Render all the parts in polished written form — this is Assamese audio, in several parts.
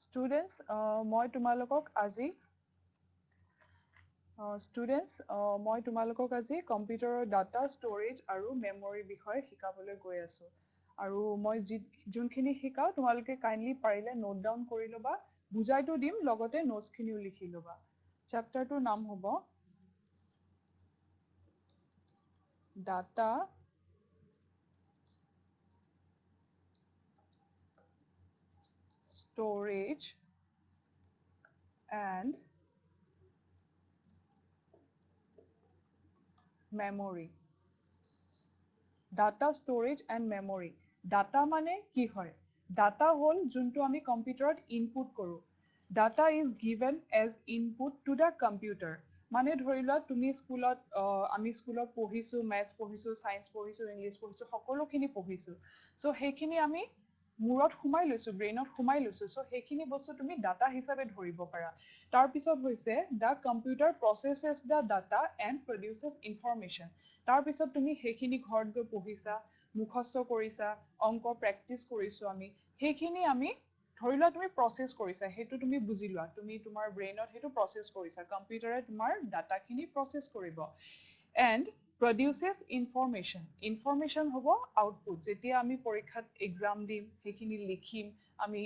Students, মই তোমালোকক আজি কম্পিউটাৰৰ ডাটা ষ্ট'ৰেজ আৰু মেমৰি বিষয়ে শিকাবলৈ গৈ আছো আৰু মই যোনখিনি শিকাও তোমালোকে কাইণ্ডলি পাৰিলে নোট ডাউন কৰি ল'বা বুজাইতো দিম লগতে নোটছখিনিও লিখি ল'বা চেপ্টাৰটোৰ নাম হ'ব data storage and memory. Data storage and memory. Data মানে কি হয়? Data হ'ল যোনটো আমি কম্পিউটাৰত ইনপুট কৰোঁ. Data is given as input to the computer. মানে ধৰি লোৱা তুমি স্কুলত আমি স্কুলত পঢ়িছো মেথছ পঢ়িছো সায়েন্স পঢ়িছো ইংলিছ পঢ়িছো সকলোখিনি পঢ়িছো সো সেইখিনি আমি মূৰত সোমাই লৈছো ব্ৰেইনত সোমাই লৈছো সো সেইখিনি বস্তু তুমি ডাটা হিচাপে ধৰিব পাৰা তাৰ পিছত হৈছে the computer processes the data and produces information তাৰ পিছত তুমি সেইখিনি ঘৰত গৈ পঢ়িছা মুখস্থ কৰিছা অংক প্ৰেক্টিছ কৰিছো আমি সেইখিনি আমি ধৰি লোৱা তুমি প্ৰসেস কৰিছা হেতু তুমি বুজি লোৱা তুমি তোমাৰ ব্ৰেইনত হেতু প্ৰসেস কৰিছা কম্পিউটাৰে তোমাৰ ডাটাখিনি প্ৰসেস কৰিব এণ্ড produces information হ'ব output যেতিয়া আমি পৰীক্ষাত এক্সাম দিম সেইখিনি লিখিম আমি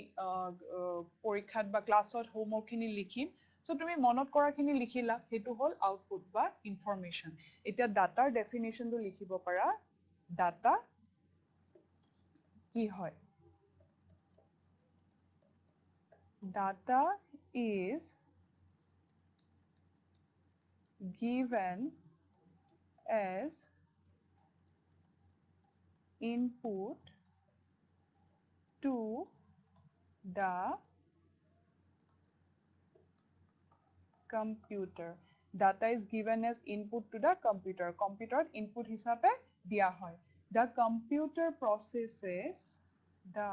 পৰীক্ষাত বা ক্লাছত হোমৱৰ্কখিনি লিখিম সো তুমি মনত কৰাখিনি লিখিলা হেতু হ'ল আউটপুট বা ইনফৰমেশ্যন এতিয়া ডাটাৰ ডেফিনেশ্যনটো লিখিব পাৰা ডাটা কি হয় data is given as input to the computer. Data is given as input to the computer. Computer input হিসাবে দিয়া হয়. The computer processes the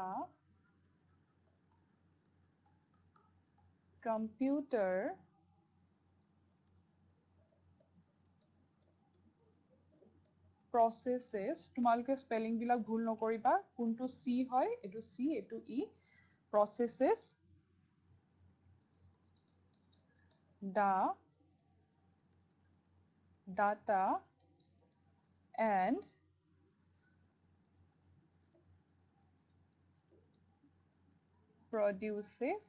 computer processes তোমালোকে স্পেলিং বিলাক ভুল নকৰিবা কোনটো C হয় এটো C এটো E processes the data and produces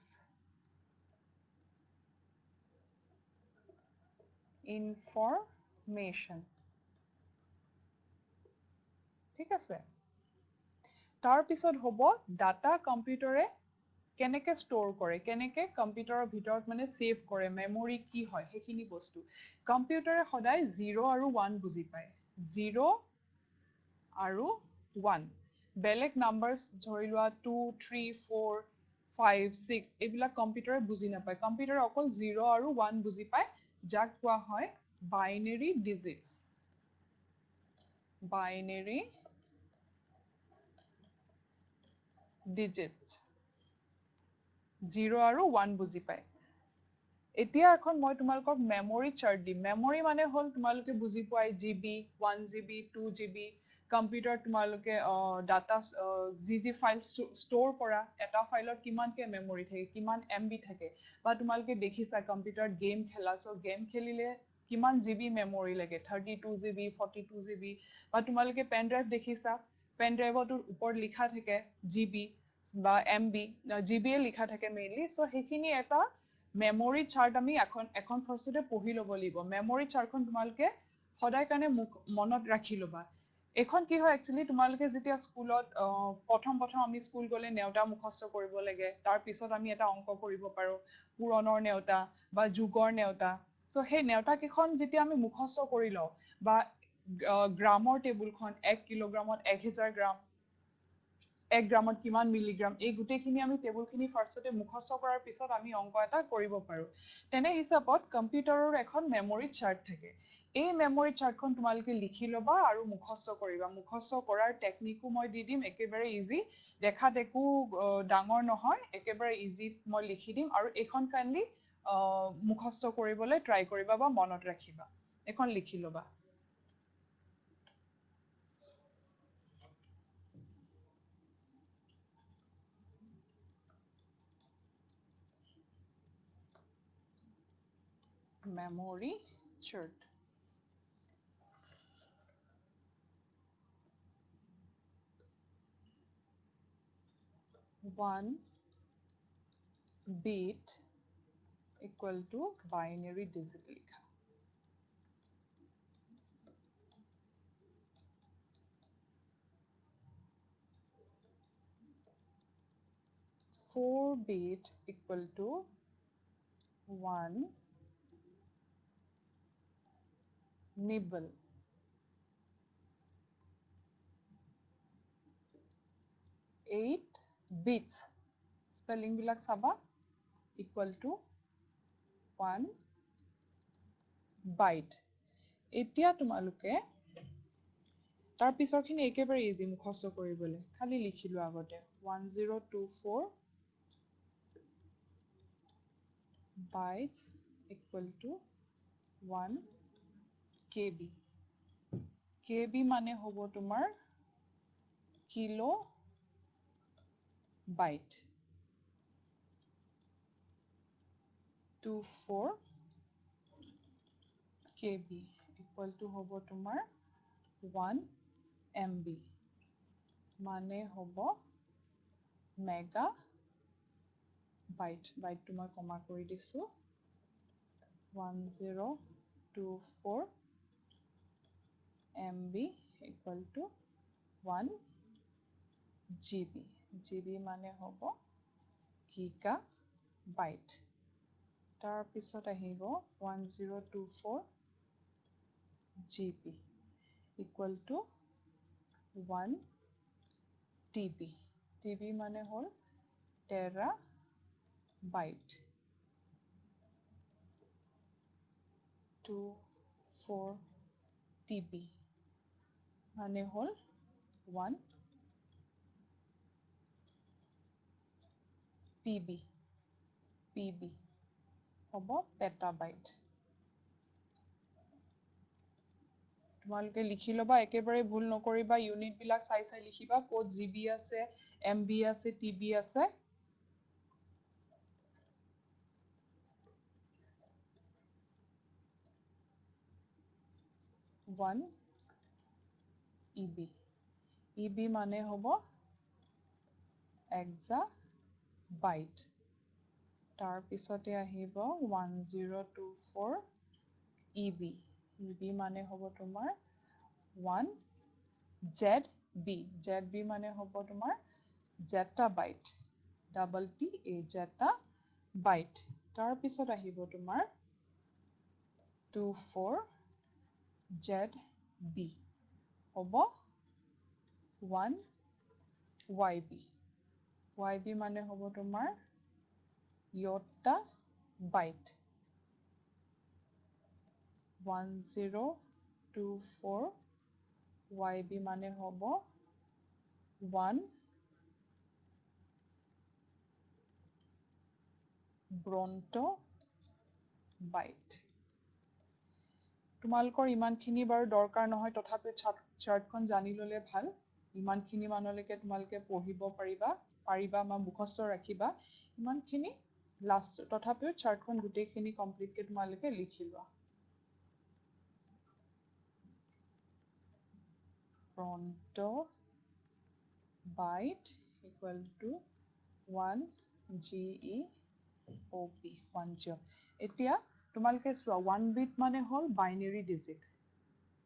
information ঠিক আছে তাৰ পিছত হ'ব ডাটা কম্পিউটাৰে কেনেকে ষ্ট'ৰ কৰে কেনেকে কম্পিউটাৰৰ ভিতৰত মানে সেভ কৰে মেমৰি কি হয় সেইখিনি বস্তু কম্পিউটাৰে সদায় 0 আৰু 1 বুজি পায় 0 আৰু 1 বেলেগ নাম্বাৰছ ধৰি লোৱা 2 3 4 5 6 এইবিলাক কম্পিউটাৰে বুজি নাপায় কম্পিউটাৰে অকল 0 আৰু 1 বুজি পায় যাক কোৱা হয় বাইনেৰী ডিজিটছ বাইনেৰী digits 0 আৰু 1 বুজি পায় এতিয়া এখন মই তোমালোকক মেমৰি চাৰ্ট দিম মেমৰি মানে হ'ল তোমালোকে বুজি পায় জিবি 1 জিবি 2 জিবি কম্পিউটাৰ তোমালোকে ডাটা জি ফাইল ষ্ট'ৰ কৰা এটা ফাইলত কিমানকে মেমৰি থাকে কিমান এমবি থাকে বা তোমালোকে দেখিছা কম্পিউটাৰত গেম খেলা সো গেম খেলিলে কিমান জিবি মেমৰি লাগে 32 জিবি 42 জিবি বা তোমালোকে পেন ড্ৰাইভ দেখিছা পেন ড্ৰাইভৰ ওপৰত লিখা থাকে জিবি বা এমবি জিবিয়ে লিখা থাকে মেইনলি সো সেইখিনি এটা মেমৰি চাৰ্ট আমি এখন ফাৰ্ষ্টতে পঢ়ি ল'ব লাগিব মেমৰি চাৰ্টখন তোমালোকে সদায় কাৰণে মনত ৰাখি ল'বা এখন কি হয় একচুয়ালি তোমালোকে যেতিয়া স্কুলত প্ৰথম আমি স্কুল গলে নেওতা মুখস্থ কৰিব লাগে তাৰ পিছত আমি এটা অংক কৰিব পাৰো পুৰণৰ নেওতা বা যুগৰ নেওতা সো সেই নেওতা কিখন যেতিয়া আমি মুখস্থ কৰি লওঁ বা গ্ৰামৰ টেবুলখন 1 কিলোগ্ৰামত 1000 গ্ৰাম 1 গ্ৰামত কিমান মিলিগ্ৰাম এই গুটেখিনি আমি টেবুলখিনি ফাৰ্ষ্টতে মুখস্থ কৰাৰ পিছত আমি অংক এটা কৰিব পাৰো তেনে হিচাপত কম্পিউটাৰৰ এখন মেমৰি চাৰ্ট থাকে এই মেমৰি চাৰ্টখন তোমালোকে লিখি ল'বা আৰু মুখস্থ কৰিবা মুখস্থ কৰাৰ টেকনিকো মই দি দিম একেবাৰে ইজি দেখাত একো ডাঙৰ নহয় একেবাৰে ইজি মই লিখি দিম আৰু এখন কাইণ্ডলি মুখস্থ কৰিবলৈ ট্ৰাই কৰিবা বা মনত ৰাখিবা এখন লিখি ল'বা memory chart. One bit equal to binary digit লিখা 4 bit equal to 1 nibble. 8 bits spelling bilak saba equal to 1 byte. এতিয়া তোমালোকে তাৰ পিছৰখিনি একেবাৰে ইজি মুখস্থ কৰিবলৈ খালি লিখিলো আগতে 1024 bytes equal to 1 KB. KB মানে হ'ব তোমাৰ kilo bite 24 KB equal to হ'ব তোমাৰ 1 MB মানে হ'ব মেগা বাইট বাইট তোমাৰ কমা কৰি দিছো 1024 MB equal to 1 GB GB মানে হ'ব গিগা বাইট তাৰ পিছত আহিব 1024 GB equal to 1 TB TB মানে হ'ল টেৰা বাইট 24 TB মানে হ'ল 1 PB PB হ'ব পেটাবাইট তোমালোকে লিখি লবা একেবাৰে ভুল নকৰিবা ইউনিট বিলাক চাই চাই লিখিবা ক'ত জিবি আছে এমবি আছে টিবি আছে 1 EB EB মানে হ'ব এক্সা বাইট তাৰ পিছতে আহিব 1024 EB EB মানে হ'ব তোমাৰ 1 ZB ZB মানে হ'ব তোমাৰ জেটা বাইট ডাবল টি এ জেটা বাইট তাৰ পিছত আহিব তোমাৰ 24 ZB হ'ব 1 YB YB মানে হ'ব তোমাৰ ইয়টা বাইট 1024 YB মানে হ'ব 1 ব্ৰন্টো বাইট তোমালোকৰ ইমানখিনি বাৰু দৰকাৰ নহয় তথাপি চাৰ্টখন জানি ল'লে ভাল ইমানখিনি মানলৈকে তোমালোকে পঢ়িব পাৰিবা বা মুখস্থ ৰাখিবা ইমানখিনি লাষ্ট তথাপিও চাৰ্টখন গোটেইখিনি কমপ্লিটকে তোমালোকে লিখি লোৱা ব্ৰন্টো bite equal to 1 GEOP 1 GEOP এতিয়া তোমালোকে চোৱা 1 বিট মানে হ'ল বাইনাৰী ডিজিট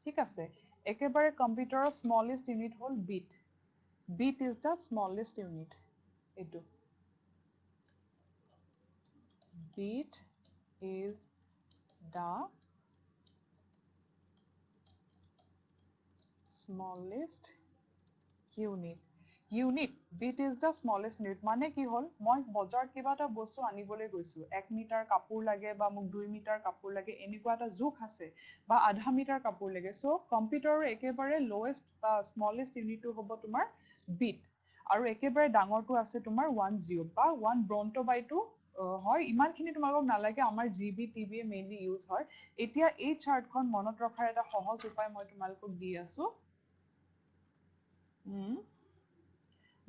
ঠিক আছে একেবাৰে কম্পিউটাৰৰ স্মলেষ্ট ইউনিট হ'ল bit bit is the smallest unit এইটো bit is the smallest unit unit bit is the smallest unit মানে কি হ'ল মই বজাৰত কিবা এটা বস্তু আনিবলৈ গৈছো 1 মিটাৰ কাপোৰ লাগে বা মোক 2 মিটাৰ কাপোৰ লাগে এনেকুৱা এটা জোখ আছে বা আধা মিটাৰ কাপোৰ লাগে সো কম্পিউটাৰৰ একেবাৰে লোৱেষ্ট বা স্মলেষ্ট ইউনিটটো হ'ব তোমাৰ বিট আৰু একেবাৰে ডাঙৰটো আছে তোমাৰ 10 বা 1 ব্ৰন্টো বাইটো হয় ইমানখিনি তোমালোকক নালাগে আমাৰ জিবি টিবি মেইনলি ইউজ হয় এতিয়া এই চাৰ্টখন মনত ৰখাৰ এটা সহজ উপায় মই তোমালোকক দি আছো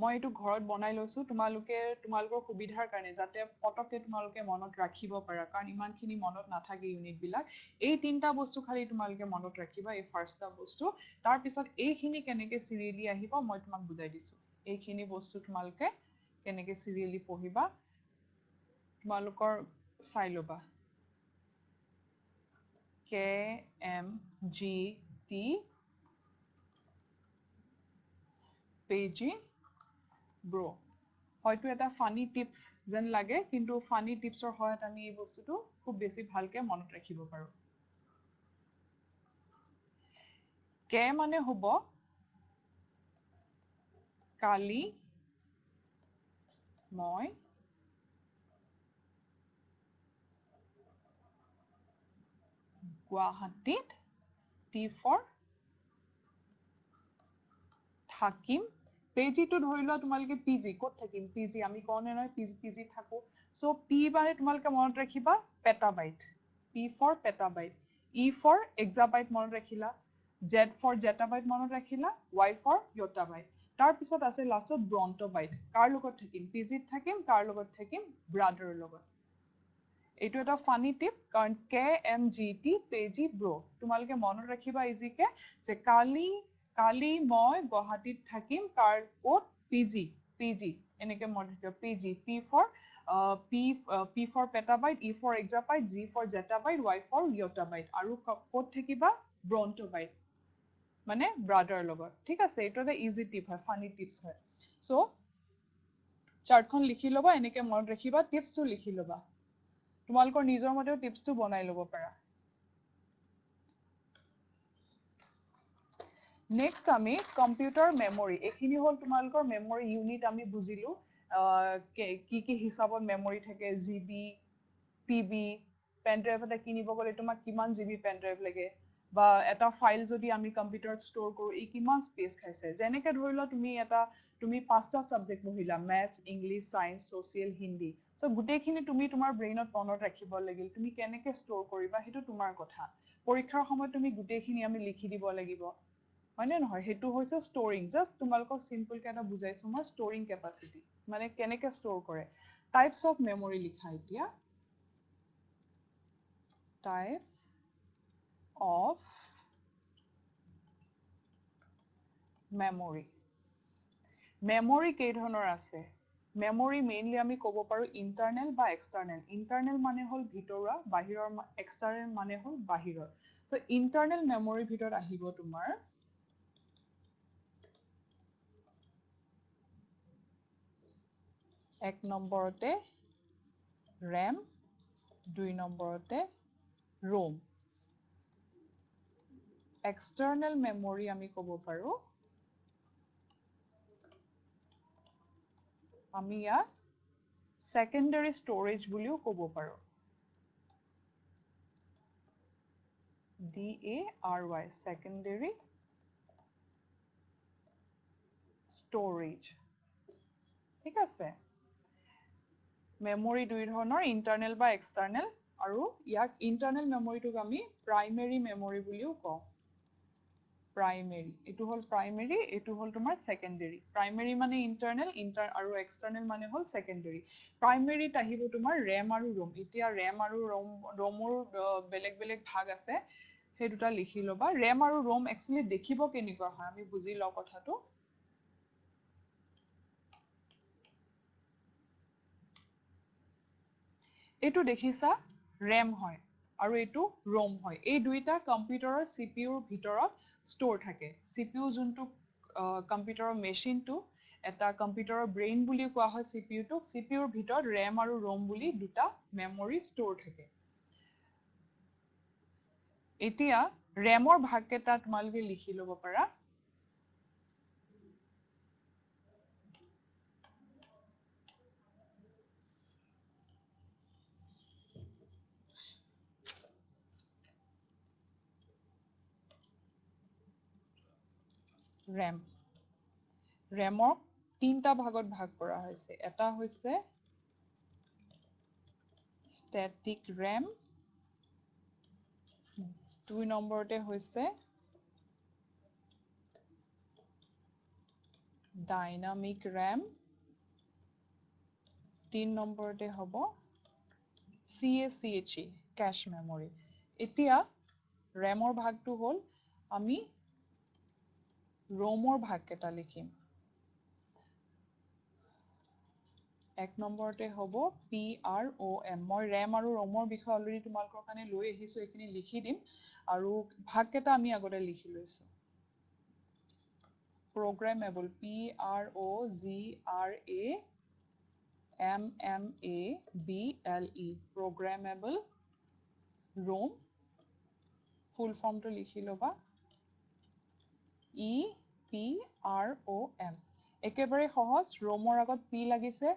মই এটো ঘৰত বনাই লৈছো তোমালোকৰ সুবিধাৰ কাৰণে যাতে পটকে তোমালোকে মনত ৰাখিব পাৰা কাৰণ ইমানখিনি মনত নাথাকে ইউনিট বিলাক এই তিনটা বস্তু খালি তোমালোকে মনত ৰাখিবা এই ফাৰ্ষ্টটা বস্তু তাৰ পিছত এইখিনি কেনেকে সিৰিয়েলি আহিব মই তোমাক বুজাই দিছো এইখিনি বস্তু তোমালোকে কেনেকে সিৰিয়েলি পঢ়িবা তোমালোকৰ চাই লবা K M G T Pagey Bro হয়তো এটা ফানি টিপস যেন লাগে কিন্তু ফানি টিপসৰ সহায়ত আমি এই বস্তুটো খুব বেছি ভালকে মনত ৰাখিব পাৰো কে মানে হ'ব কালি মই গুৱাহাটীত টি ফৰ থাকিম পেজিটো ধৰি লোৱা তোমালোকে পিজি ক'ত থাকিম পিজি আমি কোনে নহয় পিজি থাকো সো পি মানে তোমালোকে মনত ৰাখিবা petabyte P for petabyte E for exabyte মনত ৰাখিলা জেড ফৰ জেটাবাইট মনত ৰাখিলা ৱাই ফৰ ইয়টাবাইট তাৰ পিছত আছে লাষ্টত ব্ৰন্টোবাইট কাৰ লগত থাকিম পিজিত থাকিম কাৰ লগত থাকিম ব্ৰাদাৰৰ লগত এইটো এটা ফানি টিপ কাৰণ কে এম জি টি পেজি ব্ৰ তোমালোকে মনত ৰাখিবা ইজিকে যে কালি মই গুৱাহাটীত থাকিম কাৰ ক'ত পিজি এনেকে মনত ৰাখিবা P Z P for petabyte E for exabyte Z for zettabyte Y for yottabyte আৰু ক'ত থাকিবা ব্ৰন্টোবাইট মানে ব্ৰাদাৰৰ লগত ঠিক আছে এইটো এটা ইজি টিপ হয় ফানি টিপস হয় সো চাৰ্টখন লিখি ল'বা এনেকে মনত ৰাখিবা টিপসটো লিখি ল'বা তোমালোকৰ নিজৰ মতেও টিপসটো বনাই ল'ব পাৰা নেক্সট আমি কম্পিউটাৰ মেমৰি এইখিনি হ'ল তোমালোকৰ মেমৰি ইউনিট আমি বুজিলো কি হিচাপত মেমৰি থাকে জিবি পিবি পেন ড্ৰাইভ এটা কিনিব গ'লে তোমাক কিমান জিবি পেন ড্ৰাইভ লাগে বা এটা ফাইল যদি আমি কম্পিউটাৰত ষ্ট'ৰ কৰোঁ এই কিমান স্পেচ খাইছে যেনেকে ধৰি লোৱা তুমি পাঁচটা সাবজেক্ট পঢ়িলা maths English science social Hindi so গোটেইখিনি তুমি তোমাৰ ব্ৰেইনত মনত ৰাখিব লাগিল তুমি কেনেকে ষ্ট'ৰ কৰিবা সেইটো তোমাৰ কথা পৰীক্ষাৰ সময়ত তুমি গোটেইখিনি আমি লিখি দিব লাগিব হয় নে নহয় হেতু হৈছে ষ্টৰিং জাস্ট তোমালোকক সিম্পল কে এটা বুজাইছো মই ষ্টৰিং কেপাসিটি মানে কেনেকে ষ্ট'ৰ কৰে টাইপস অফ মেমৰি লিখা এতিয়া টাইপস অফ মেমৰি কেই ধৰণৰ আছে মেমৰি মেইনলি আমি ক'ব পাৰো ইন্টাৰনেল বা এক্সটাৰনেল ইন্টাৰনেল মানে হ'ল ভিতৰুৱা বাহিৰৰ এক্সটাৰনেল মানে হ'ল বাহিৰৰ সো ইন্টাৰনেল মেমৰিৰ ভিতৰত আহিব তোমাৰ এক নম্বৰতে RAM দুই নম্বৰতে ROM এক্সটাৰ্নেল মেমৰি আমি ক'ব পাৰো আমি ইয়াক সেকেন্ডাৰী ষ্টৰেজ বুলিও ক'ব পাৰো DARY সেকেন্ডাৰী ষ্টৰেজ ঠিক আছে মেমৰি দুই ধৰণৰ ইন্টাৰনেল বা এক্সটাৰনেল আৰু ইয়াক ইন্টাৰনেল মেমৰিটোক আমি প্ৰাইমেৰী মেমৰি বুলিও কওঁ প্ৰাইমেৰী এটো হল প্ৰাইমেৰী এটো হল তোমাৰ সেকেন্ডাৰী প্ৰাইমেৰী মানে ইন্টাৰনেল আৰু এক্সটাৰনেল মানে হল সেকেন্ডাৰী প্ৰাইমেৰীত আহিব তোমাৰ RAM আৰু ROM এতিয়া RAM আৰু ROMৰ বেলেগ ভাগ আছে সেই দুটা লিখি লবা RAM আৰু ROM একচুয়ালি দেখিব কেনেকুৱা হয় আমি বুজি লও কথাটো এটো দেখিছা RAM হয় আৰু এটো ROM হয় এই দুইটা কম্পিউটাৰৰ CPU ৰ ভিতৰত ষ্ট'ৰ থাকে CPU যোনটো কম্পিউটাৰৰ মেচিনটো এটা কম্পিউটাৰৰ ব্ৰেইন বুলি কোৱা হয় CPU টো CPU ৰ ভিতৰত RAM আৰু ROM বুলি দুটা মেমৰি ষ্ট'ৰ থাকে এতিয়া RAM ৰ ভাগ কেইটা তোমালোকে লিখি ল'ব পাৰা RAM তিনটা ভাগত ভাগ কৰা হৈছে এটা হৈছে static RAM দুই নম্বৰতে হৈছে ডাইনামিক ৰেম 3 নম্বৰতে হ'ব CACHE cache memory এতিয়া ৰেমৰ ভাগটো হ'ল আমি ৰোমৰ ভাগ কেটা লিখিম 1 নম্বৰতে হ'ব PROM মই ৰেম আৰু ৰোমৰ বিষয়ে অলৰেডি তোমালোকৰ কাৰণে লৈ আহিছো এখিনি লিখি দিম আৰু ভাগ কেটা আমি আগতে লিখি লৈছো programmable PROGRAMMABLE programmable ROM full form to লিখি লবা EPROM একেবাৰে সহজ ৰোমৰ আগত P লাগিছে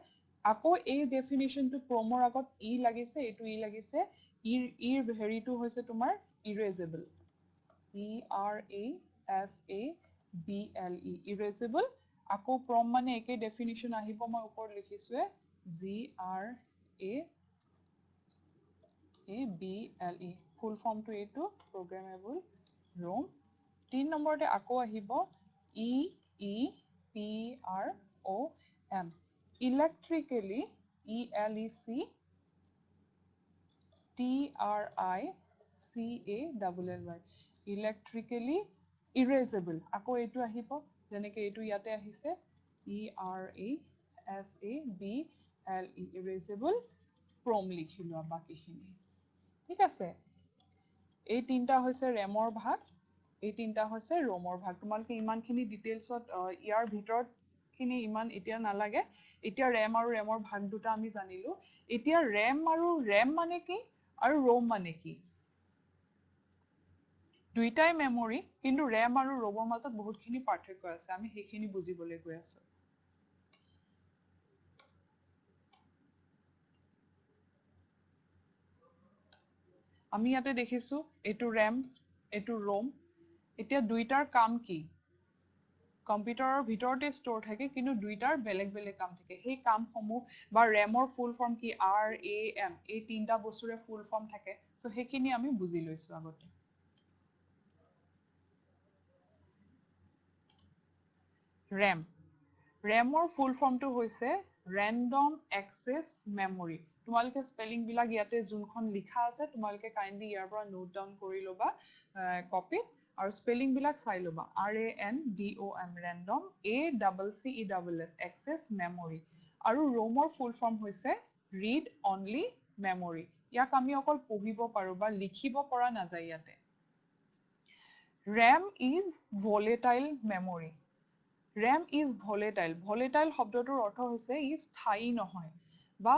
আকৌ এই ডেফিনিশ্যন টু ক্ৰমৰ আগত E লাগিছে এটো E লাগিছে ইৰ হেৰিটো হৈছে তোমাৰ erasable ERASABLE erasable আকৌ ক্ৰম মানে একে ডেফিনিশ্যন আহিব মই ওপৰত লিখিছো GRAABLE ফুল ফৰ্ম টু এটো programmable ROM 3 নম্বৰতে আকৌ আহিব EEPROM electrically ELECTRICALLY electrically erasable আকৌ এটো আহিব যেনেকে এটো ইয়াতে আহিছে ERASABLE erasable ক্ৰম লিখিলো বাকিখিনি ঠিক আছে এই তিনটা হৈছে ৰেমৰ ভাগ এই তিনটা হৈছে ৰোমৰ ভাগ তোমালকে ইমানখিনি ডিটেইলছত ইয়াৰ ভিতৰত খিনি ইমান এতিয়া নালাগে এতিয়া ৰেম আৰু ৰেমৰ ভাগ দুটা আমি জানিলো এতিয়া ৰেম আৰু ৰেম মানে কি আৰু ৰোম মানে কি দুইটাই মেমৰি কিন্তু ৰেম আৰু ৰোমৰ মাজত বহুতখিনি পাৰ্থক্য আছে আমি সেইখিনি বুজিবলৈ গৈ আছো আমি ইয়াতে দেখিছো এটো ৰেম এটো ৰোম এতিয়া দুইটাৰ কাম কি কম্পিউটাৰৰ ভিতৰতে ষ্টৰ থাকে কিন্তু দুইটাৰ বেলেগ বেলেগ কাম থাকে সেই কামসমূহ বা ৰেমৰ ফুল ফৰ্ম কি RAM এই তিনটা বস্তুৰে ফুল ফৰ্ম থাকে সো সেইখিনি আমি বুজি লৈছো আগতে RAM ৰেমৰ ফুল ফৰ্মটো হৈছে random access memory তোমালকে স্পেলিং বিলাক ইয়াতে যোনখন লিখা আছে তোমালকে কাইন্ডলি ইয়াৰ পৰা নোট ডাউন কৰি লবা কপি আৰু স্পেলিং বিলাক চাই লবা RANDOM random ACCESS access memory আৰু ৰোমৰ ফুল ফৰ্ম হৈছে read only memory ইয়াক আমি অকল পঢ়িব পাৰো বা লিখিব পৰা নাযায় ইয়াতে RAM is volatile memory RAM is volatile volatile শব্দটোৰ অৰ্থ হৈছে ই স্থায়ী নহয় বা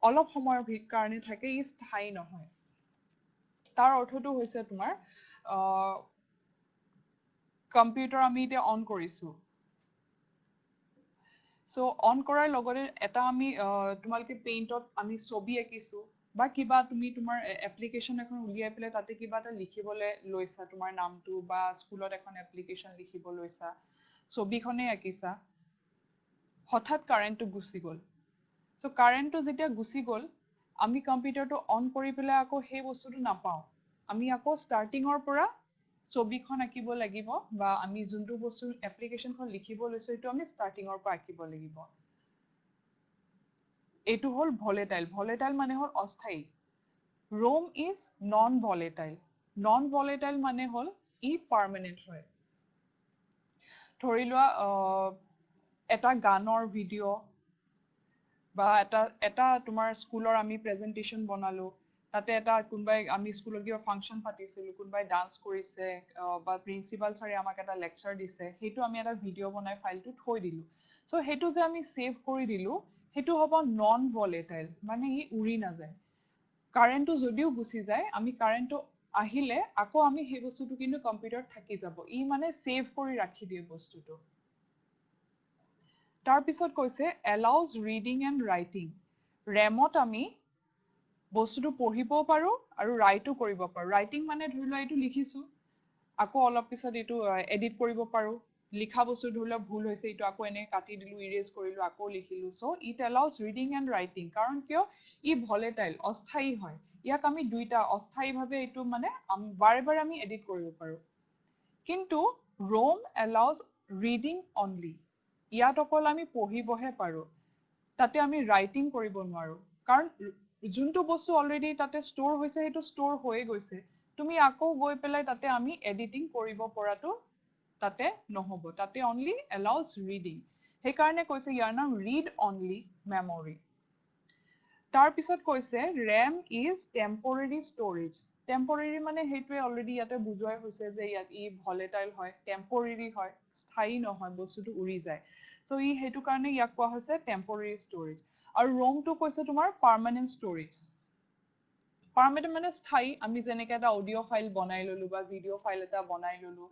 অলপ সময়ৰ কাৰণে থাকে ই স্থায়ী নহয় তাৰ অৰ্থটো হৈছে তোমাৰ কম্পিউটাৰ আমি এতিয়া অন কৰিছো সো অন কৰাৰ লগতে এটা আমি তোমালকে পেইন্টত আমি ছবি আঁকিছো বা কিবা তুমি তোমাৰ এপ্লিকেশন এখন উলিয়াই পেলে তাতে কিবা এটা লিখিবলৈ লৈছা তোমাৰ নামটো বা স্কুলত এখন এপ্লিকেশন লিখিব লৈছা ছবিখনে আঁকিছা হঠাৎ কাৰেন্টটো গুচি গল সো কাৰেন্টটো যেতিয়া গুচি গল আমি কম্পিউটাৰটো অন কৰি পেলাই আকৌ সেই বস্তুটো নাপাও আমি আকৌ ষ্টাৰ্টিংৰ পৰা ছবিখন আঁকিব লাগিব বা আমি যোনটো বস্তু এপ্লিকেশনখন লিখিব লৈছো এটো আমি ষ্টাৰ্টিংৰ পৰা আঁকিব লাগিব এটো হল ভলেটাইল ভলেটাইল মানে হল অস্থায়ী ROM is non volatile মানে হল ই পাৰ্মানেন্ট হয় ধৰি লোৱা এটা গানৰ ভিডিও বা এটা তোমাৰ স্কুলৰ আমি প্ৰেজেন্টেচন বনালো তাতে এটা কোনবাই আমি স্কুলত কিবা ফাংচন পাতিছিল কোনবাই ডান্স কৰিছে বা প্ৰিন্সিপাল ছাৰে আমাক এটা লেকচাৰ দিছে হেতু আমি এটা ভিডিও বনাই ফাইলটো থৈ দিলো সো হেতু যে আমি সেভ কৰি দিলো হেতু হ'ব নন ভলেটাইল মানে ই উৰি নাযায় কাৰেন্টটো যদিও গুচি যায় আমি কাৰেন্টটো আহিলে আকৌ আমি সেই বস্তুটো কিন্তু কম্পিউটাৰত থাকি যাব ই মানে সেভ কৰি ৰাখি দিয়ে বস্তুটো তাৰ পিছত কৈছে allows reading and writing ৰেমত আমি বস্তুটো পঢ়িবও পাৰো আৰু ৰাইটো কৰিব পাৰো ৰাইটিং মানে ধৰি লোৱা এইটো লিখিছো আকৌ অলপ পিছত এইটো এডিট কৰিব পাৰো লিখা বস্তু ধৰি লোৱা ভুল হৈছে এইটো আকৌ এনে কাটি দিলো ইৰেজ কৰিলো আকৌ লিখিলো so it allows reading and writing কাৰণ কিয় ই ভলেটাইল অস্থায়ী হয় ইয়াক আমি দুইটা অস্থায়ীভাৱে এইটো মানে বাৰে বাৰে আমি এডিট কৰিব পাৰো কিন্তু ROM allows ৰিডিং অনলি ইয়াত অকল আমি পঢ়িবহে পাৰো তাতে আমি ৰাইটিং কৰিব নোৱাৰো কাৰণ যোনটো বস্তু অলৰেডি তাতে ষ্ট'ৰ হৈছে সেইটো ষ্ট'ৰ হৈয়ে গৈছে তুমি আকৌ গৈ পেলাই তাতে আমি এডিটিং কৰিব পৰাটো তাতে নহ'ব তাতে অনলি এলাউজ ৰিডিং সেইকাৰণে কৈছে ইয়াৰ নাম ৰিড অনলি মেমৰি তাৰ পিছত কৈছে RAM is temporary storage temporary মানে সেইটোৱে অলৰেডি ইয়াতে বুজোৱাই হৈছে যে ইয়াত ই ভলেটাইল হয় টেম্পৰেৰী হয় স্থায়ী নহয় বস্তুটো উৰি যায় সো ই সেইটো কাৰণে ইয়াক কোৱা হৈছে টেম্পৰেৰী ষ্ট'ৰেজ আৰু ৰোমটো কৈছে তোমাৰ পাৰ্মানেন্ট ষ্ট'ৰেজ পাৰ্মানেন্ট মানে স্থায়ী আমি যেনেকৈ এটা অডিঅ' ফাইল বনাই ললো বা ভিডিঅ' ফাইল এটা বনাই ললো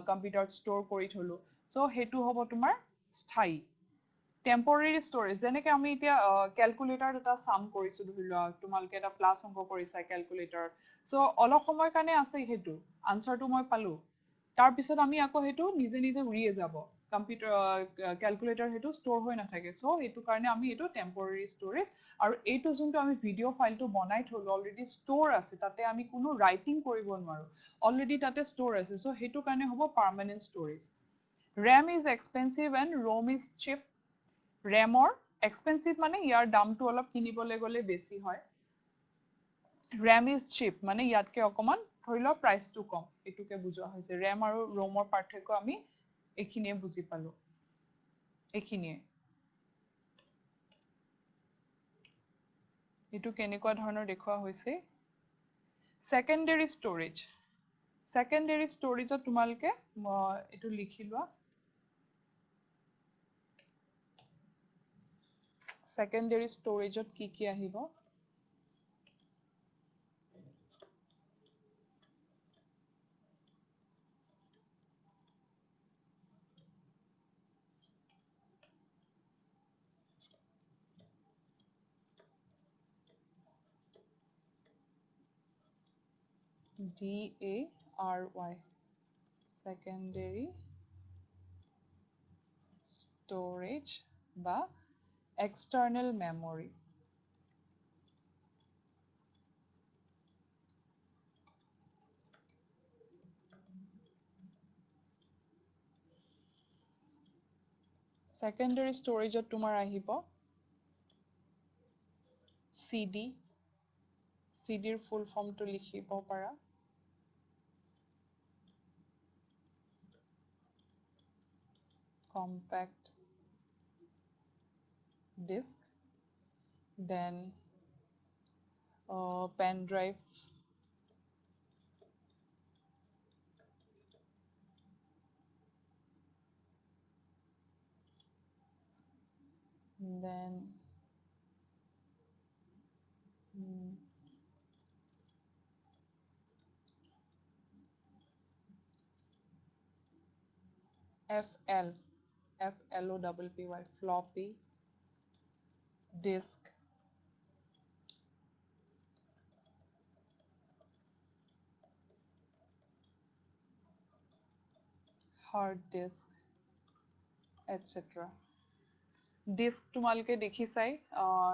কম্পিউটাৰত ষ্ট'ৰ কৰি থলো সো সেইটো হ'ব তোমাৰ স্থায়ী টেম্পৰেৰী ষ্ট'ৰেজ যেনেকৈ আমি এতিয়া কেলকুলেটাৰত এটা চাম কৰিছোঁ ধৰি লোৱা তোমালোকে এটা প্লাছ অংক কৰিছা কেলকুলেটাৰত চ' অলপ সময়ৰ কাৰণে আছে সেইটো আনচাৰটো মই পালোঁ তাৰপিছত আমি আকৌ সেইটো নিজে নিজে উৰিয়ে যাব কম্পিউটাৰ কেলকুলেটাৰ সেইটো ষ্ট'ৰ হৈ নাথাকে চ' সেইটো কাৰণে আমি এইটো টেম্পৰেৰী ষ্ট'ৰেজ আৰু এইটো যোনটো আমি ভিডিঅ' ফাইলটো বনাই থলো অলৰেডি ষ্ট'ৰ আছে তাতে আমি কোনো ৰাইটিং কৰিব নোৱাৰো অলৰেডি তাতে ষ্ট'ৰ আছে চ' সেইটো কাৰণে হ'ব permanent storage RAM is expensive and ROM is cheap ৰেমৰ এক্সপেঞ্চিভ মানে ইয়াৰ দামটো অলপ কিনিবলৈ গ'লে বেছি হয় RAM is cheap মানে ইয়াতকে অকমান ধৰি লওক প্ৰাইচটো কম এইটোকে বুজোৱা হৈছে RAM আৰু ROMৰ পাৰ্থক্য আমি এইখিনিয়ে বুজি পালো এইখিনিয়ে এইটো কেনেকুৱা ধৰণৰ দেখুওৱা হৈছে সেকেন্ডাৰী ষ্ট'ৰেজত তোমালোকে এইটো লিখি লোৱা সেকেন্ডাৰী ষ্ট'ৰেজত কি আহিব DARY secondary storage বা external memory secondary storageত তোমাৰ আহিব CDৰ full formটো লিখিব পাৰা compact disk then pen drive then FLOWPY floppy disk hard disk etc disk তোমালোকে দেখিছাই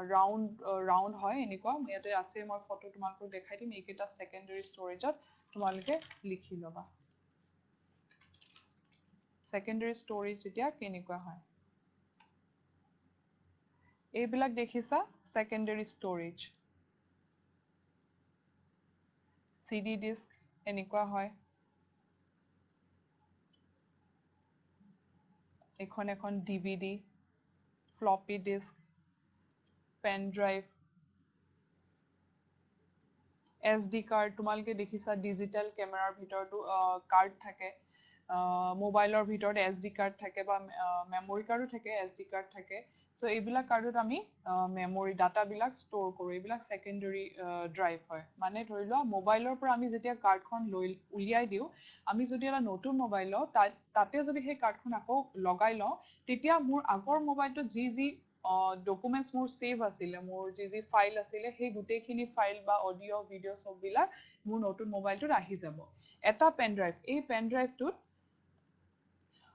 ৰাউণ্ড হয় এনেকুৱা ইয়াতে আছে মই ফটো তোমালোকক দেখাই দিম এইকেইটা সেকেন্ডাৰী ষ্ট'ৰেজত তোমালোকে লিখি ল'বা সেকেন্ডাৰী ষ্ট'ৰেজ এতিয়া কেনেকুৱা হয় এইবিলাক দেখিছা সেকেন্ডাৰী ষ্ট'ৰেজ CD disk এনেকুৱা হয় এখন DVD floppy disk pen drive SD card তোমালোকে দেখিছা ডিজিটেল কেমেৰাৰ ভিতৰতো কাৰ্ড থাকে মোবাইলৰ ভিতৰত SD card থাকে বা মেমৰি কাৰ্ডো থাকে SD card থাকে সো এইবিলাক কাৰ্ডত আমি মেমৰি ডাটাবিলাক ষ্ট'ৰ কৰোঁ এইবিলাক সেকেন্ডাৰী ড্ৰাইভ হয় মানে ধৰি লোৱা মোবাইলৰ পৰা আমি যেতিয়া কাৰ্ডখন উলিয়াই দিওঁ আমি যদি এটা নতুন মোবাইল লওঁ তাতে যদি সেই কাৰ্ডখন আকৌ লগাই লওঁ তেতিয়া মোৰ আগৰ মোবাইলটোত যি ডকুমেণ্টছ মোৰ ছেভ আছিলে মোৰ যি ফাইল আছিলে সেই গোটেইখিনি ফাইল বা অডিঅ' ভিডিঅ' সববিলাক মোৰ নতুন মোবাইলটোত আহি যাব এটা পেন ড্ৰাইভ এই পেন ড্ৰাইভটোত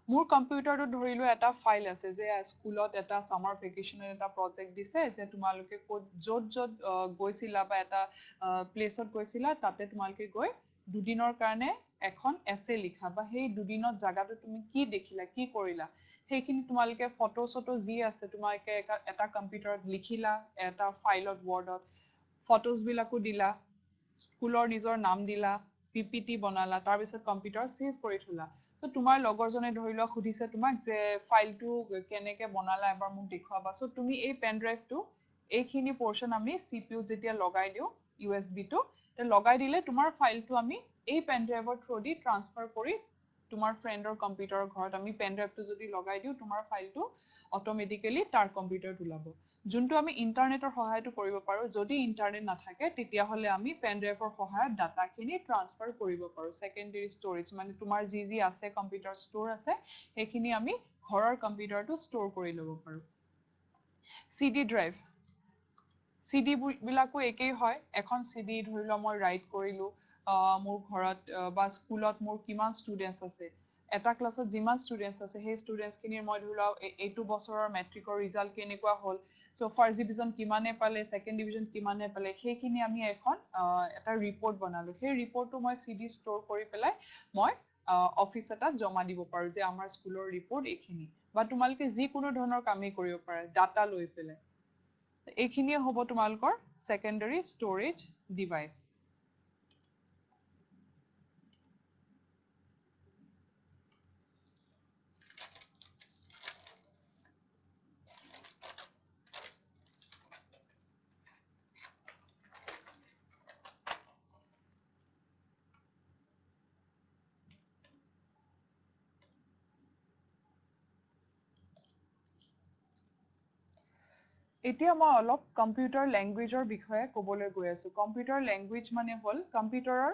মোৰ কম্পিউটাৰটোত ধৰিলো এটা ফাইল আছে যে স্কুলত এটা সামাৰ ভেকেশ্যনৰ এটা প্ৰজেক্ট দিছে যে তোমালোকে য'ত গৈছিলা বা এটা প্লেচত গৈছিলা তাতে তোমালোকে গৈ দুদিনৰ কাৰণে এখন এছে লিখা বা সেই দুদিনত জাগাটো তুমি কি দেখিলা কি কৰিলা সেইখিনি তোমালকে ফটো সটো যি আছে তোমালকে এটা কম্পিউটাৰত লিখিলা এটা ফাইলত ৱৰ্ডত ফটোজ বিলাকো দিলা স্কুলৰ নিজৰ নাম দিলা পিপিটি বনালা তাৰ পিছত কম্পিউটাৰ সেভ কৰি থলা তো তোমাৰ লগৰজনে ধৰি লোৱা খুদিছে তোমাক যে ফাইলটো কেনেকে বনালা এবাৰ মোক দেখুৱাবা সো তুমি এই পেন ড্ৰাইভটো এইখিনি পোৰশন আমি সিপিইউ যেতিয়া লগাই দিও ইউএসবি টো তে লগাই দিলে তোমাৰ ফাইলটো আমি এই পেন ড্ৰাইভৰ থ্ৰু দি ট্ৰান্সফাৰ কৰি তোমাৰ ফ্ৰেণ্ডৰ কম্পিউটাৰৰ ঘৰত আমি পেন ড্ৰাইভটো যদি লগাই দিও তোমাৰ ফাইলটো অটোমেটিক্যালি তাৰ কম্পিউটাৰত ওলাব যোনটো আমি ইন্টাৰনেটৰ সহায়টো কৰিব পাৰো যদি ইন্টাৰনেট নাথাকে তেতিয়া হলে আমি পেন ড্ৰাইভৰ সহায়ত ডাটাখিনি ট্ৰান্সফাৰ কৰিব পাৰো সেকেন্ডাৰী ষ্টৰেজ মানে তোমাৰ যি আছে কম্পিউটাৰ ষ্টৰ আছে সেইখিনি আমি ঘৰৰ কম্পিউটাৰটো ষ্টৰ কৰি ল'ব পাৰো সিডি ড্ৰাইভ সিডি বিলাকো একেই হয় এখন সিডি ধৰি লোৱা মই ৰাইট কৰিলো মোৰ ঘৰত বা স্কুলত মোৰ কিমান ষ্টুডেন্টস আছে এটা ক্লাছত যিমান ষ্টুডেন্টস আছে সেই ষ্টুডেন্টস খিনিৰ মই ধৰি লোৱা এইটো বছৰৰ মেট্ৰিকৰ ৰিজাল্ট কেনেকুৱা হ'ল সো ফাৰ্ষ্ট ডিভিজন কিমানে পালে সেকেন্ড ডিভিজন কিমানে পালে সেইখিনি আমি এখন এটা ৰিপৰ্ট বনালো সেই ৰিপৰ্টটো মই সিডি ষ্টৰ কৰি পেলাই মই অফিচ এটাত জমা দিব পাৰো যে আমাৰ স্কুলৰ ৰিপৰ্ট এইখিনি বা তোমালোকে যিকোনো ধৰণৰ কামেই কৰিব পাৰা ডাটা লৈ পেলাই এইখিনিয়ে হ'ব তোমালোকৰ সেকেন্ডাৰী ষ্টৰেজ ডিভাইচ এতিয়া মই অলপ কম্পিউটাৰ ল্যাঙ্গুৱেজৰ বিষয়ে ক'বলৈ গৈ আছো কম্পিউটাৰ ল্যাঙ্গুৱেজ মানে হ'ল কম্পিউটাৰৰ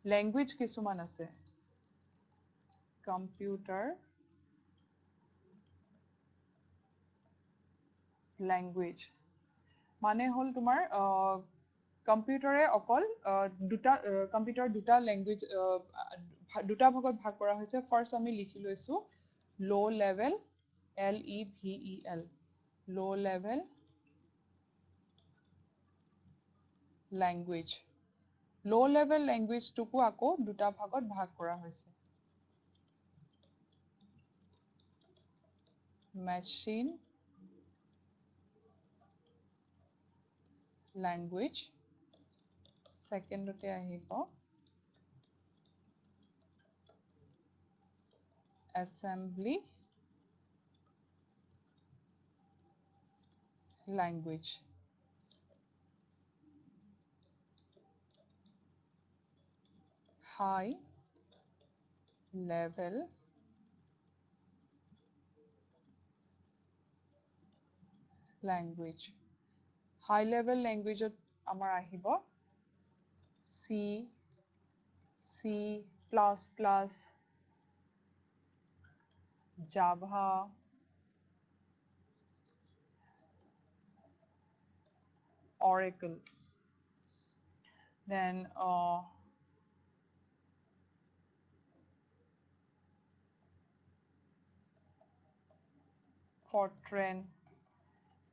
ল্যাঙ্গুৱেজ কিছুমান আছে কম্পিউটাৰ ল্যাঙ্গুৱেজ মানে হ'ল তোমাৰ কম্পিউটাৰে অকল দুটা কম্পিউটাৰ দুটা ল্যাঙ্গুৱেজ দুটা ভাগত ভাগ কৰা হৈছে ফাৰ্স্ট আমি লিখি লৈছো low level LEVEL low level language low level language টুকু আকৌ দুটা ভাগত ভাগ কৰা হৈছে machine language secondতে আহিব assembly language high level language high level language আমাৰ আহিব C C++ Java Oracle then Fortran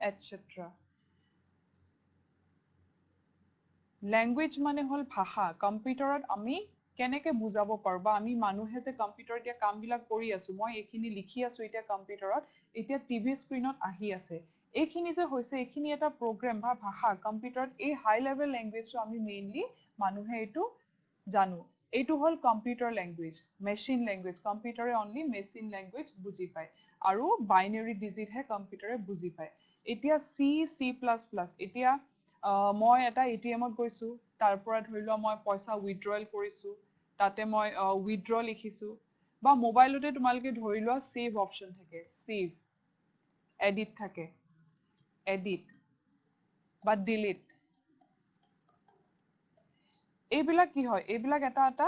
etc language মানে হ'ল ভাষা কম্পিউটাৰত আমি কেনেকে বুজাব পাৰো বা আমি মানুহে যে কম্পিউটাৰ দিয়া কাম বিলাক কৰি আছো মই এইখিনি লিখি আছো এতিয়া কম্পিউটাৰত এতিয়া টিভি স্ক্ৰিনত আহি আছে এইখিনি যে হৈছে এইখিনি এটা প্ৰগ্ৰাম বা ভাষা কম্পিউটাৰত এই হাই লেভেল ল্যাঙ্গুৱেজটো আমি মেইনলি মানুহে এইটো জানো এইটো হ'ল কম্পিউটাৰ ল্যাঙ্গুৱেজ মেচিন ল্যাঙ্গুৱেজ কম্পিউটাৰে অনলি মেচিন ল্যাঙ্গুৱেজ বুজি পায় আৰু বাইনাৰী ডিজিট হে কম্পিউটাৰে বুজি পায় এতিয়া C++ এতিয়া মই এটা এটিএমত গৈছো তাৰ পৰা ধৰি লোৱা মই পইচা উইথড্ৰল কৰিছো তাতে মই উইথড্ৰ লিখিছো বা মোবাইলতে তোমালোকে ধৰি লোৱা সেভ অপচন থাকে সেভ এডিট থাকে এডিট বা ডিলিট এইবিলাক কি হয় এইবিলাক এটা এটা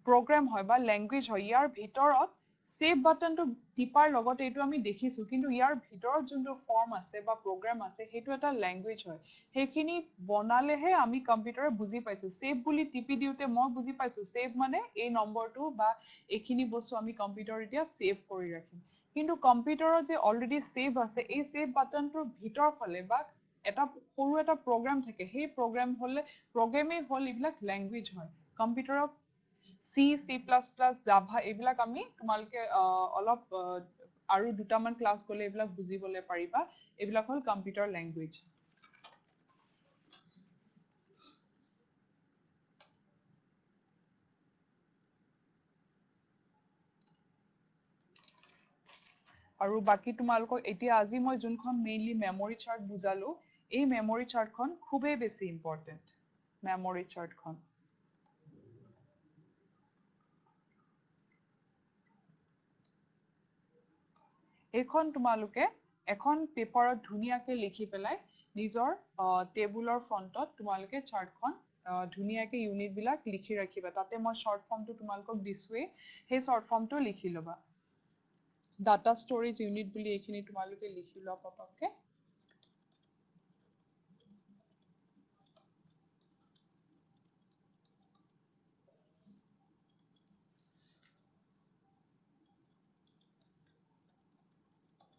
প্ৰগ্ৰাম হয় বা ল্যাঙ্গুৱেজ হয় ইয়াৰ ভিতৰত সেভ বাটনটো টিপাৰ লগতে এইটো আমি দেখিছো কিন্তু ইয়াৰ ভিতৰত যোনটো ফৰ্ম আছে বা প্ৰগ্ৰাম আছে সেইটো এটা ল্যাঙ্গুৱেজ হয় সেইখিনি বনালেহে আমি কম্পিউটাৰে বুজি পাইছো সেভ বুলি টিপি দিওতে মই বুজি পাইছো সেভ মানে এই নম্বৰটো বা এইখিনি বস্তু আমি কম্পিউটাৰ এতিয়া সেভ কৰি ৰাখিম কিন্তু কম্পিউটাৰত যে অলৰেডি সেভ আছে এই সেভ বাটনটোৰ ভিতৰ ফালে বা এটা সৰু এটা প্ৰগ্ৰাম থাকে সেই প্ৰগ্ৰামেই হ'ল এইবিলাক ল্যাঙ্গুৱেজ হয় কম্পিউটাৰত C, C++, জাভা এইবিলাক আমি তোমালোকে অলপ আৰু দুটামান ক্লাছ গ'লে এইবিলাক বুজিবলৈ পাৰিবা এইবিলাক হ'ল কম্পিউটাৰ লেংগুৱেজ আৰু বাকি তোমালোকক এতিয়া আজি মই যোনখন মেইনলি মেমৰি চাৰ্ট বুজালো এই মেমৰি চাৰ্টখন খুবেই বেছি ইম্পৰ্টেণ্ট মেমৰি চাৰ্টখন এইখন তোমালোকে এখন পেপাৰত ধুনীয়াকৈ লিখি পেলাই নিজৰ টেবুলৰ ফ্ৰণ্টত তোমালোকে চাৰ্টখন ধুনীয়াকৈ ইউনিটবিলাক লিখি ৰাখিবা তাতে মই শ্বৰ্ট ফৰ্মটো তোমালোকক দিছোৱেই সেই শ্বৰ্ট ফৰ্মটো লিখি ল'বা ডাটা ষ্ট'ৰেজ ইউনিট বুলি এইখিনি তোমালোকে লিখি লোৱা পটককৈ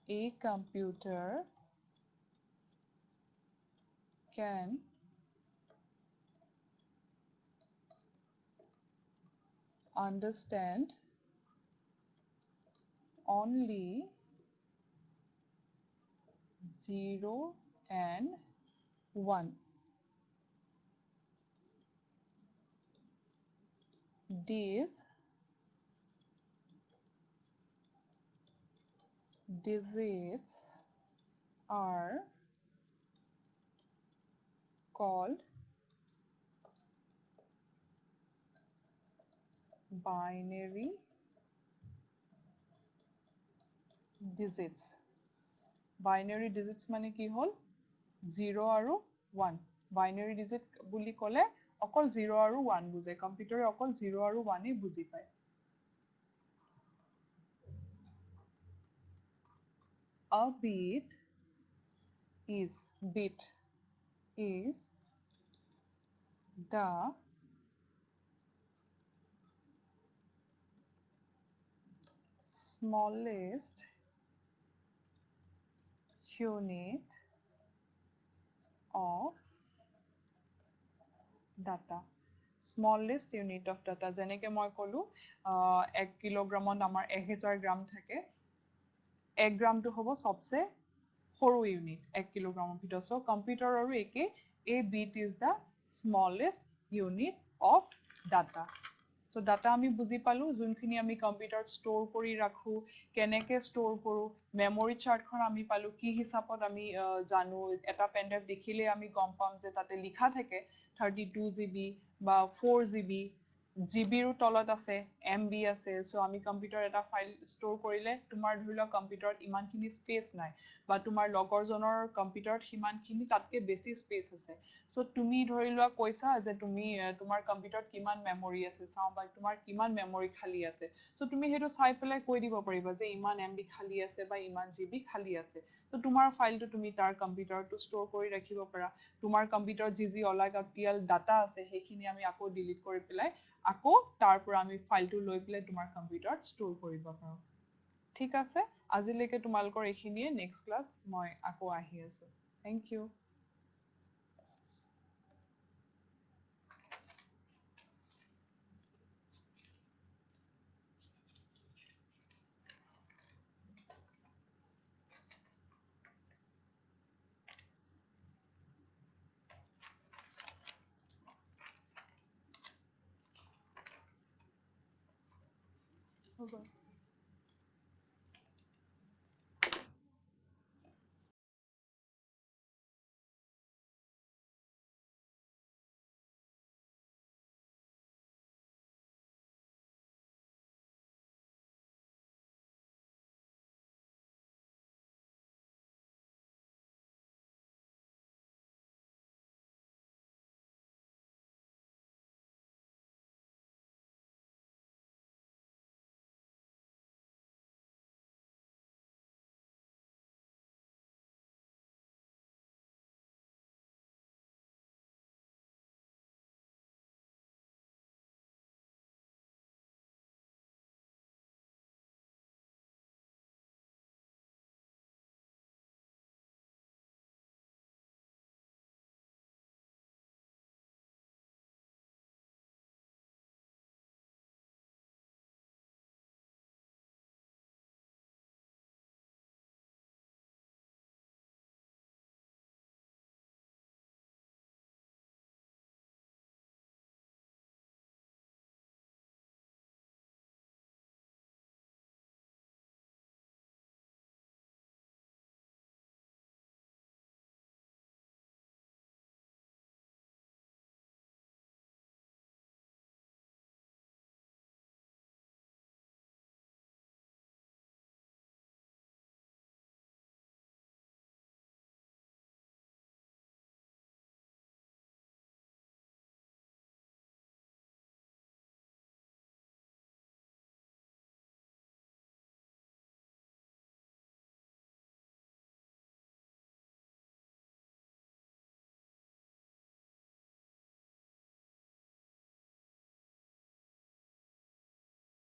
A computer can understand only 0 and 1 these digits are called binary digits binary digits মানে কি হল 0 আৰু 1 binary digit বুলি ক'লে অকল 0 আৰু 1 বুজায় কম্পিউটাৰে অকল 0 আৰু 1 বুজি পায় a bit is the smallest unit of data smallest unit of data যেনেকে মই ক'লো 1 কিলোগ্ৰামত আমাৰ 1000 গ্ৰাম থাকে 1 গ্ৰামটো হ'ব সবচে সৰু ইউনিট 1 কিলোগ্ৰামৰ ভিতৰত সো কম্পিউটাৰৰো একে a bit is the smallest unit of data so data আমি বুজি পালো যোনখিনি আমি কম্পিউটাৰত ষ্ট'ৰ কৰি ৰাখো কেনেকে ষ্ট'ৰ কৰো মেমৰি চাৰ্টখন আমি পালো কি হিচাপত আমি জানো এটা পেন ড্ৰাইভ দেখিলে আমি গম পাম যে তাতে লিখা থাকে 32 GB বা 4 GB জিবিৰো তলত আছে MB আছে সো আমি কম্পিউটাৰ এটা ফাইল ষ্ট'ৰ কৰিলে তোমাৰ ধৰি লোৱা কম্পিউটাৰত ইমানখিনি স্পেচ নাই বা তোমাৰ লগৰজনৰ কম্পিউটাৰত সিমানখিনি তাতকে বেছি স্পেচ আছে সো তুমি ধৰি লোৱা কৈছা যে তুমি তোমাৰ কম্পিউটাৰত কিমান মেমৰি আছে চাও বা তোমাৰ কিমান মেমৰি খালি আছে সো তুমি হেতু চাই পেলাই কৈ দিব পাৰিবা যে ইমান MB খালি আছে বা ইমান GB খালি আছে সো তোমাৰ ফাইলটো তুমি তাৰ কম্পিউটাৰটো ষ্ট'ৰ কৰি ৰাখিব পাৰা তোমাৰ কম্পিউটাৰত যি অলাগতিয়াল ডাটা আছে সেইখিনি আমি আকৌ ডিলিট কৰি পেলাই আকৌ তাৰ পৰা আমি ফাইলটো লৈ পেলাই তোমাৰ কম্পিউটাৰত ষ্ট'ৰ কৰিব পাৰো ঠিক আছে আজিলৈকে তোমালোকৰ এইখিনিয়ে নেক্সট ক্লাছ মই আকৌ আহি আছো থেংক ইউ হৈ গ'ল